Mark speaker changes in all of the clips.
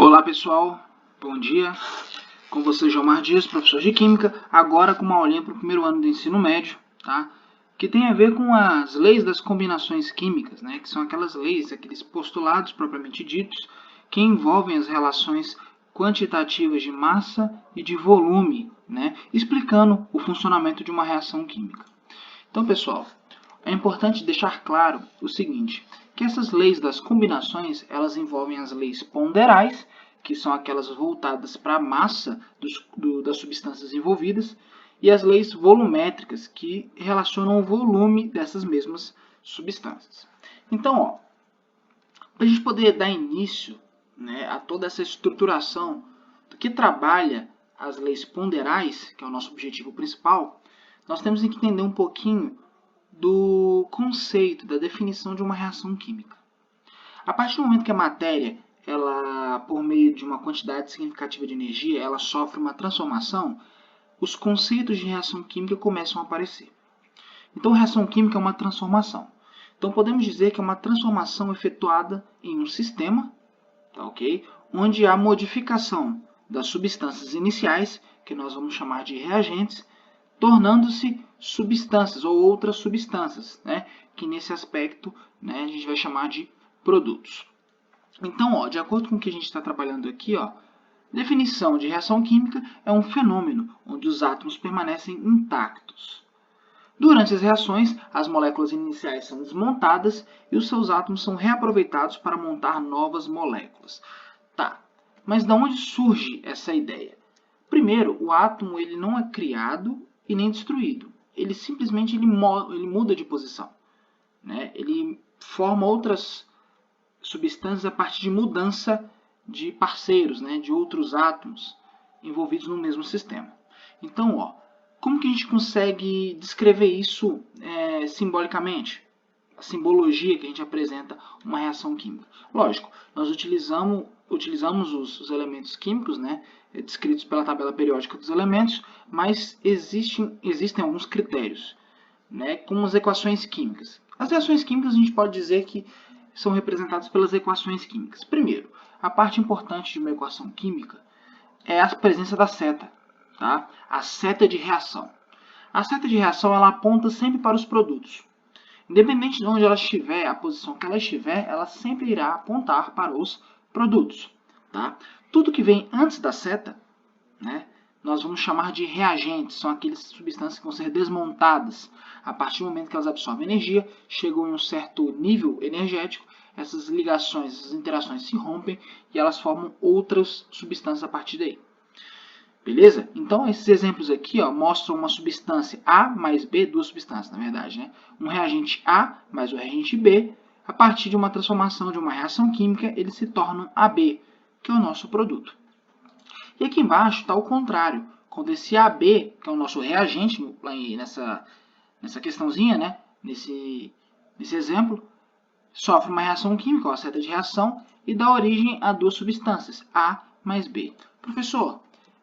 Speaker 1: Olá pessoal, bom dia. Com você, Gilmar Dias, professor de Química, agora com uma aulinha para o primeiro ano do ensino médio, tá? Que tem a ver com as leis das combinações químicas, né? Que são aquelas leis, aqueles postulados propriamente ditos, que envolvem as relações quantitativas de massa e de volume, né? Explicando o funcionamento de uma reação química. Então, pessoal, é importante deixar claro o seguinte, que essas leis das combinações, elas envolvem as leis ponderais, que são aquelas voltadas para a massa das substâncias envolvidas, e as leis volumétricas, que relacionam o volume dessas mesmas substâncias. Então, para a gente poder dar início, né, a toda essa estruturação do que trabalha as leis ponderais, que é o nosso objetivo principal, nós temos que entender um pouquinho do conceito, da definição de uma reação química. A partir do momento que a matéria, ela, por meio de uma quantidade significativa de energia, ela sofre uma transformação, os conceitos de reação química começam a aparecer. Então, reação química é uma transformação. Então, podemos dizer que é uma transformação efetuada em um sistema, tá, ok? Onde há modificação das substâncias iniciais, que nós vamos chamar de reagentes, tornando-se substâncias ou outras substâncias, né? Que nesse aspecto, né, a gente vai chamar de produtos. Então, de acordo com o que a gente está trabalhando aqui, definição de reação química é um fenômeno onde os átomos permanecem intactos. Durante as reações, as moléculas iniciais são desmontadas e os seus átomos são reaproveitados para montar novas moléculas. Tá, mas de onde surge essa ideia? Primeiro, o átomo ele não é criado e nem destruído. Ele simplesmente ele muda de posição, né? Ele forma outras substâncias a partir de mudança de parceiros, né? De outros átomos envolvidos no mesmo sistema. Então, como que a gente consegue descrever isso simbolicamente? A simbologia que a gente apresenta uma reação química. Lógico, nós utilizamos os elementos químicos, né, descritos pela tabela periódica dos elementos, mas existem alguns critérios, né, como as equações químicas. As reações químicas a gente pode dizer que são representadas pelas equações químicas. Primeiro, a parte importante de uma equação química é a presença da seta, tá? A seta de reação. A seta de reação ela aponta sempre para os produtos. Independente de onde ela estiver, a posição que ela estiver, ela sempre irá apontar para os produtos. Tá? Tudo que vem antes da seta, né, nós vamos chamar de reagentes, são aquelas substâncias que vão ser desmontadas. A partir do momento que elas absorvem energia, chegam em um certo nível energético, essas ligações, essas interações se rompem e elas formam outras substâncias a partir daí. Beleza? Então, esses exemplos aqui mostram uma substância A mais B, duas substâncias, na verdade, né? Um reagente A mais o reagente B, a partir de uma transformação de uma reação química, eles se tornam AB, que é o nosso produto. E aqui embaixo está o contrário. Quando esse AB, que é o nosso reagente, nessa questãozinha, né? nesse exemplo, sofre uma reação química, a seta de reação, e dá origem a duas substâncias, A mais B. Professor,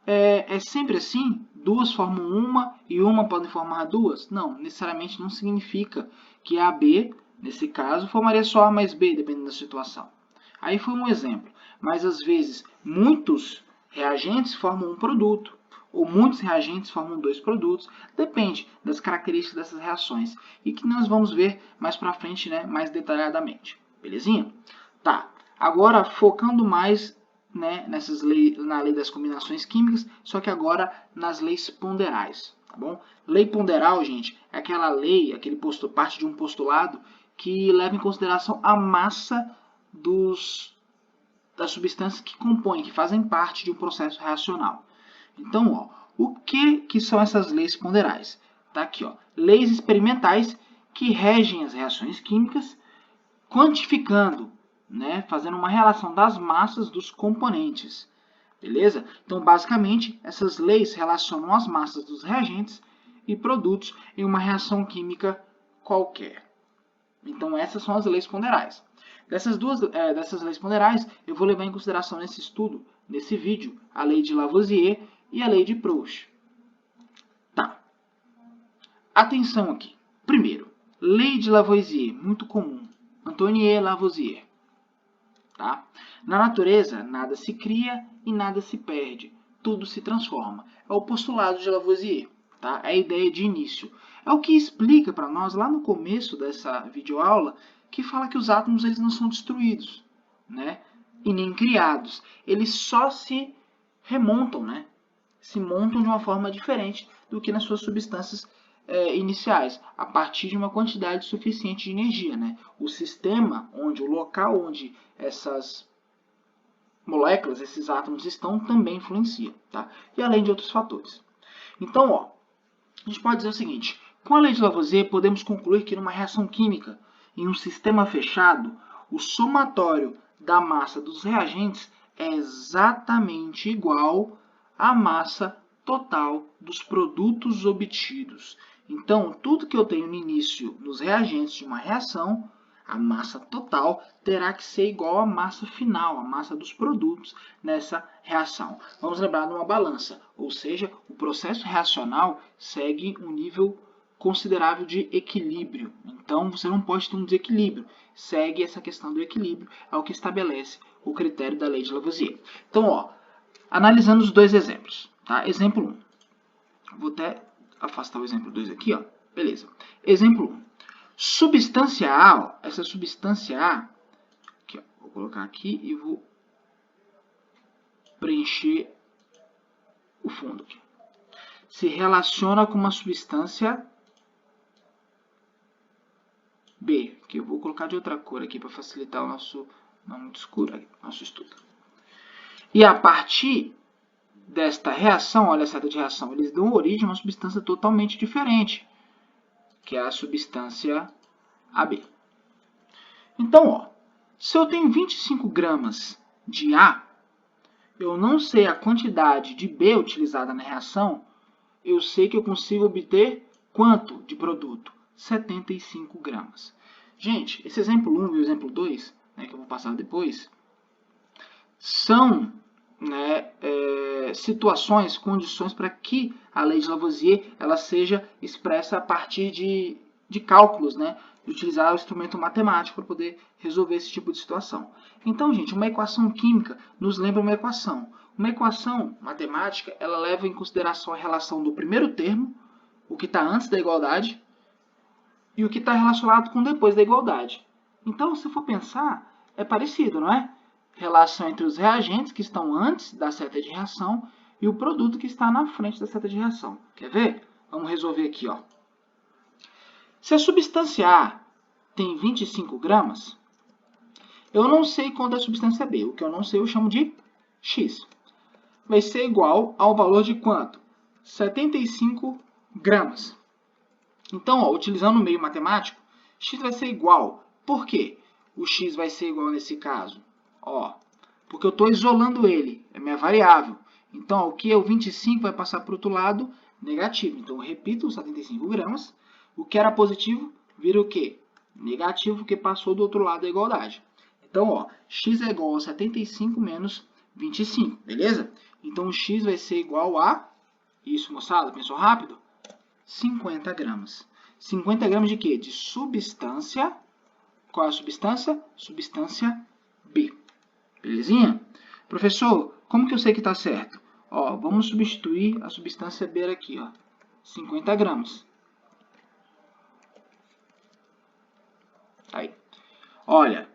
Speaker 1: é sempre assim? Duas formam uma e uma podem formar duas? Não, necessariamente não significa que AB, nesse caso, formaria só A mais B, dependendo da situação. Aí foi um exemplo. Mas, às vezes, muitos reagentes formam um produto, ou muitos reagentes formam dois produtos. Depende das características dessas reações. E que nós vamos ver mais para frente, né, mais detalhadamente. Belezinha? Tá. Agora, focando mais, né, na lei das combinações químicas, só que agora nas leis ponderais, tá bom? Lei ponderal, gente, é aquela lei, parte de um postulado que leva em consideração a massa das substâncias que compõem, que fazem parte de um processo reacional. Então, o que são essas leis ponderais? Tá aqui, leis experimentais que regem as reações químicas, quantificando, né, fazendo uma relação das massas dos componentes. Beleza? Então, basicamente, essas leis relacionam as massas dos reagentes e produtos em uma reação química qualquer. Então, essas são as leis ponderais. Dessas leis ponderais, eu vou levar em consideração nesse estudo, nesse vídeo, a lei de Lavoisier e a lei de Proust. Tá. Atenção aqui. Primeiro, lei de Lavoisier, muito comum. Antoine Lavoisier. Tá? Na natureza, nada se cria e nada se perde. Tudo se transforma. É o postulado de Lavoisier. Tá? É a ideia de início. É o que explica para nós lá no começo dessa videoaula, que fala que os átomos eles não são destruídos, né? E nem criados. Eles só se remontam, né? Se montam de uma forma diferente do que nas suas substâncias iniciais, a partir de uma quantidade suficiente de energia, né? O sistema, o local onde essas moléculas, esses átomos estão, também influencia, tá? E além de outros fatores. Então, ó, a gente pode dizer o seguinte: com a lei de Lavoisier, podemos concluir que numa reação química, em um sistema fechado, o somatório da massa dos reagentes é exatamente igual à massa total dos produtos obtidos. Então, tudo que eu tenho no início nos reagentes de uma reação, a massa total terá que ser igual à massa final, a massa dos produtos nessa reação. Vamos lembrar de uma balança, ou seja, o processo reacional segue um nível considerável de equilíbrio. Então, você não pode ter um desequilíbrio. Segue essa questão do equilíbrio, é o que estabelece o critério da lei de Lavoisier. Então, ó, analisando os dois exemplos. Tá? Exemplo 1. Vou até afastar o exemplo 2 aqui. Ó. Beleza. Exemplo 1. Substância A, ó, essa substância A, aqui, ó, vou colocar aqui e vou preencher o fundo aqui. Se relaciona com uma substância B, que eu vou colocar de outra cor aqui para facilitar o nosso, não muito escuro, aqui, nosso estudo. E a partir desta reação, olha a seta de reação, eles dão origem a uma substância totalmente diferente, que é a substância AB. Então, ó, se eu tenho 25 gramas de A, eu não sei a quantidade de B utilizada na reação, eu sei que eu consigo obter quanto de produto? 75 gramas. Gente, esse exemplo 1 e o exemplo 2, né, que eu vou passar depois, são situações, condições para que a lei de Lavoisier ela seja expressa a partir de cálculos, né, de utilizar o instrumento matemático para poder resolver esse tipo de situação. Então, gente, uma equação química nos lembra uma equação. Uma equação matemática, ela leva em consideração a relação do primeiro termo, o que está antes da igualdade, e o que está relacionado com depois da igualdade. Então, se for pensar, é parecido, não é? Relação entre os reagentes que estão antes da seta de reação e o produto que está na frente da seta de reação. Quer ver? Vamos resolver aqui, ó. Se a substância A tem 25 gramas, eu não sei quanto é a substância B. O que eu não sei eu chamo de X. Vai ser igual ao valor de quanto? 75 gramas. Então, ó, utilizando o meio matemático, x vai ser igual. Por quê? O x vai ser igual nesse caso? Ó, porque eu estou isolando ele, é minha variável. Então, ó, o que é o 25 vai passar para o outro lado, negativo. Então, eu repito, 75 gramas. O que era positivo vira o quê? Negativo, porque passou do outro lado da igualdade. Então, ó, x é igual a 75 menos 25, beleza? Então, o x vai ser igual a... Isso, moçada, pensou rápido? 50 gramas. 50 gramas de quê? De substância. Qual é a substância? Substância B. Belezinha? Professor, como que eu sei que está certo? Ó, vamos substituir a substância B aqui, ó. 50 gramas. Aí. Olha,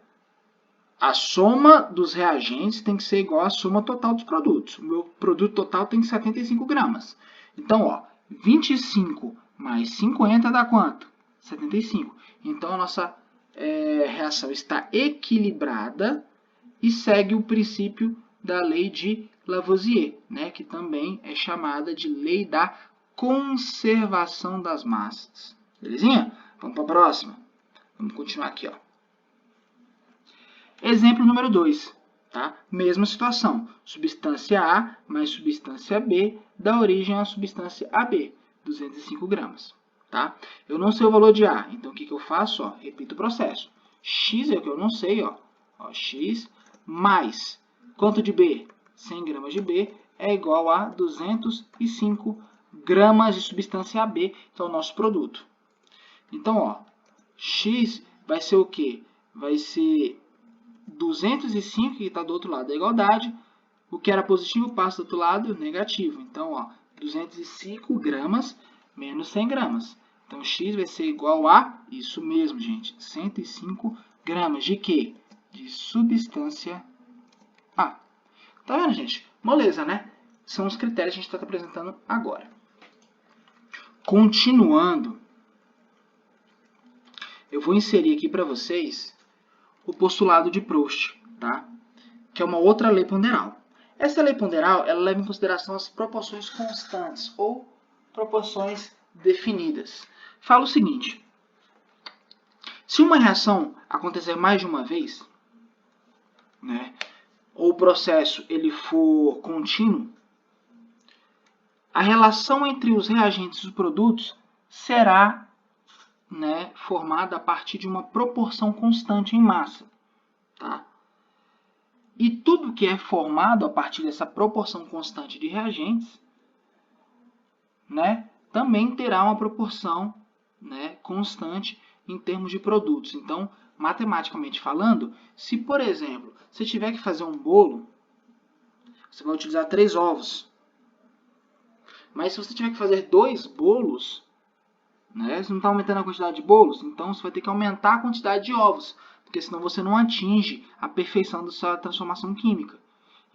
Speaker 1: a soma dos reagentes tem que ser igual à soma total dos produtos. O meu produto total tem 75 gramas. Então, ó, 25 mais 50 dá quanto? 75. Então, a nossa reação está equilibrada e segue o princípio da lei de Lavoisier, né, que também é chamada de lei da conservação das massas. Belezinha? Vamos para a próxima? Vamos continuar aqui, ó. Exemplo número 2. Tá? Mesma situação. Substância A mais substância B dá origem à substância AB, 205 gramas. Tá? Eu não sei o valor de A, então o que eu faço? Ó, repito o processo. X é o que eu não sei, ó. X mais quanto de B? 100 gramas de B é igual a 205 gramas de substância AB, que é o nosso produto. Então, ó, X vai ser o quê? Vai ser 205, que está do outro lado da igualdade, o que era positivo passa do outro lado, negativo. Então, ó, 205 gramas menos 100 gramas. Então, x vai ser igual a, isso mesmo, gente, 105 gramas de quê? De substância A. Tá vendo, gente? Moleza, né? São os critérios que a gente está apresentando agora. Continuando, eu vou inserir aqui para vocês o postulado de Proust, tá? Que é uma outra lei ponderal. Essa lei ponderal ela leva em consideração as proporções constantes ou proporções definidas. Fala o seguinte: se uma reação acontecer mais de uma vez, né, ou o processo ele for contínuo, a relação entre os reagentes e os produtos será, né, formada a partir de uma proporção constante em massa. Tá? E tudo que é formado a partir dessa proporção constante de reagentes, né, também terá uma proporção, né, constante em termos de produtos. Então, matematicamente falando, se, por exemplo, você tiver que fazer um bolo, você vai utilizar 3 ovos. Mas se você tiver que fazer 2 bolos, né, você não está aumentando a quantidade de bolos, então você vai ter que aumentar a quantidade de ovos, porque senão você não atinge a perfeição da sua transformação química.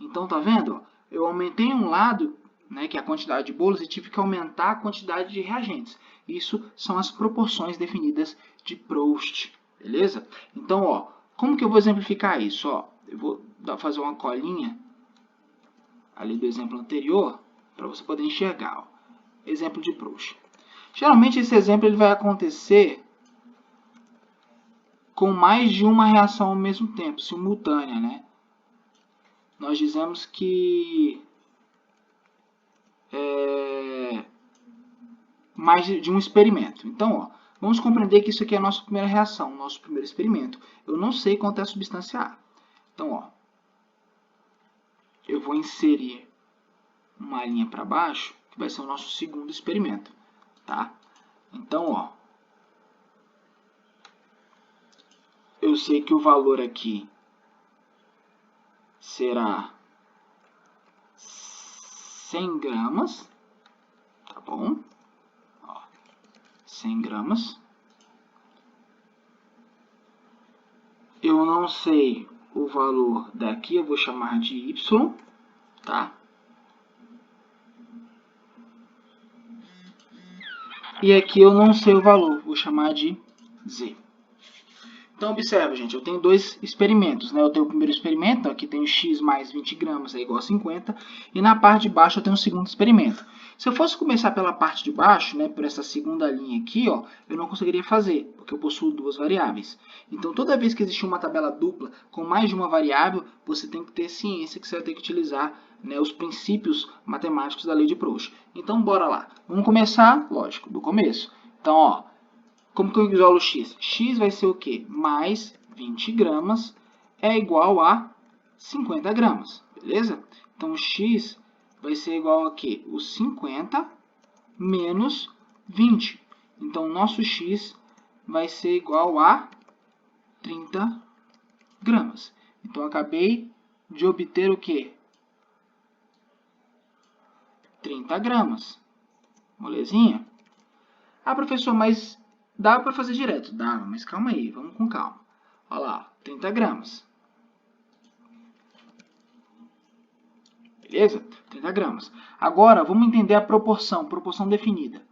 Speaker 1: Então, tá vendo? Eu aumentei um lado, né, que é a quantidade de bolos, e tive que aumentar a quantidade de reagentes. Isso são as proporções definidas de Proust, beleza? Então, ó, como que eu vou exemplificar isso? Ó, eu vou fazer uma colinha ali do exemplo anterior, para você poder enxergar. Ó. Exemplo de Proust. Geralmente esse exemplo ele vai acontecer com mais de uma reação ao mesmo tempo, simultânea, né? Nós dizemos que mais de um experimento. Então, ó, vamos compreender que isso aqui é a nossa primeira reação, nosso primeiro experimento. Eu não sei quanto é a substância A. Então, ó, eu vou inserir uma linha para baixo, que vai ser o nosso segundo experimento, tá? Então, ó, eu sei que o valor aqui será 100 gramas, tá bom? Ó, 100 gramas. Eu não sei o valor daqui, eu vou chamar de Y, tá? E aqui eu não sei o valor, vou chamar de Z. Então, observa, gente, eu tenho 2 experimentos, né? Eu tenho o primeiro experimento, aqui tem o x mais 20 gramas é igual a 50, e na parte de baixo eu tenho o segundo experimento. Se eu fosse começar pela parte de baixo, né, por essa segunda linha aqui, ó, eu não conseguiria fazer, porque eu possuo 2 variáveis. Então, toda vez que existe uma tabela dupla com mais de uma variável, você tem que ter ciência que você vai ter que utilizar, né, os princípios matemáticos da lei de Proust. Então, bora lá. Vamos começar, lógico, do começo. Então, ó, como que eu isolo x? X vai ser o quê? Mais 20 gramas é igual a 50 gramas, beleza? Então, x vai ser igual a quê? O 50 menos 20. Então, nosso x vai ser igual a 30 gramas. Então, acabei de obter o quê? 30 gramas. Molezinha? Ah, professor, mas dá para fazer direto? Dá, mas calma aí, vamos com calma. Olha lá, 30 gramas. Beleza? 30 gramas. Agora, vamos entender a proporção definida.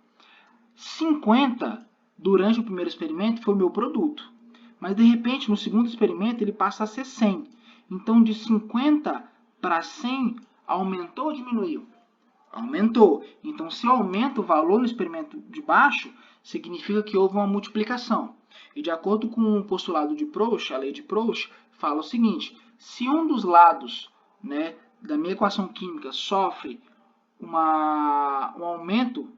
Speaker 1: 50, durante o primeiro experimento, foi o meu produto. Mas, de repente, no segundo experimento, ele passa a ser 100. Então, de 50 para 100, aumentou ou diminuiu? Aumentou. Então, se aumenta o valor no experimento de baixo, significa que houve uma multiplicação. E de acordo com o postulado de Proust, a lei de Proust, fala o seguinte: se um dos lados, né, da minha equação química sofre um aumento,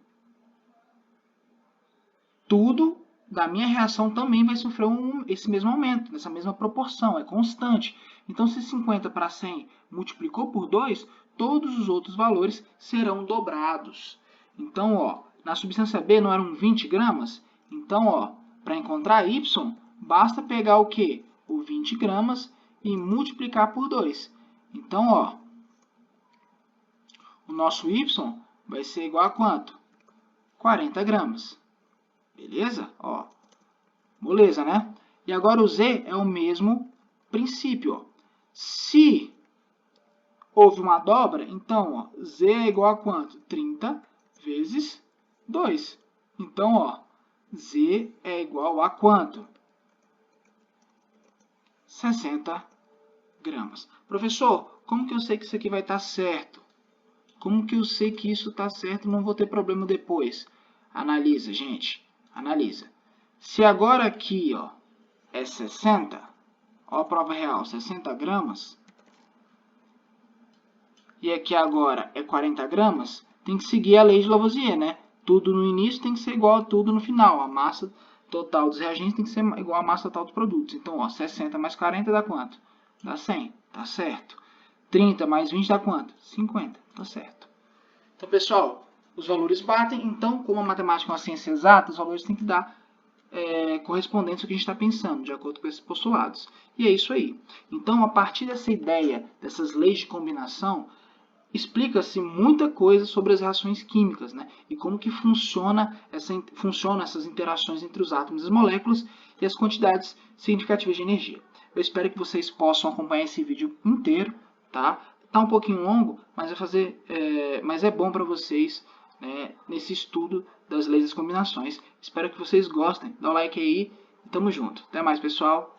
Speaker 1: tudo da minha reação também vai sofrer esse mesmo aumento, nessa mesma proporção, é constante. Então, se 50 para 100 multiplicou por 2, todos os outros valores serão dobrados. Então, ó, na substância B não eram 20 gramas? Então, ó, para encontrar Y, basta pegar o quê? O 20 gramas e multiplicar por 2. Então, ó, o nosso y vai ser igual a quanto? 40 gramas. Beleza? Ó, moleza, né? E agora o z é o mesmo princípio. Ó. Se houve uma dobra, então ó, z é igual a quanto? 30 vezes 2. Então, ó, z é igual a quanto? 60 gramas. Professor, como que eu sei que isso aqui vai estar certo? Como que eu sei que isso está certo e não vou ter problema depois? Analisa, gente. Analisa. Se agora aqui ó, é 60, ó a prova real, 60 gramas, e aqui agora é 40 gramas, tem que seguir a lei de Lavoisier, né? Tudo no início tem que ser igual a tudo no final. A massa total dos reagentes tem que ser igual à massa total dos produtos. Então, ó, 60 mais 40 dá quanto? Dá 100, tá certo. 30 mais 20 dá quanto? 50, tá certo. Então, pessoal, os valores batem. Então, como a matemática é uma ciência exata, os valores têm que dar correspondentes ao que a gente está pensando, de acordo com esses postulados. E é isso aí. Então, a partir dessa ideia, dessas leis de combinação, explica-se muita coisa sobre as reações químicas, né? E como que funcionam essas interações entre os átomos e as moléculas e as quantidades significativas de energia. Eu espero que vocês possam acompanhar esse vídeo inteiro, tá? Tá um pouquinho longo, mas é bom para vocês, né, nesse estudo das leis das combinações. Espero que vocês gostem. Dá o like aí e tamo junto. Até mais, pessoal.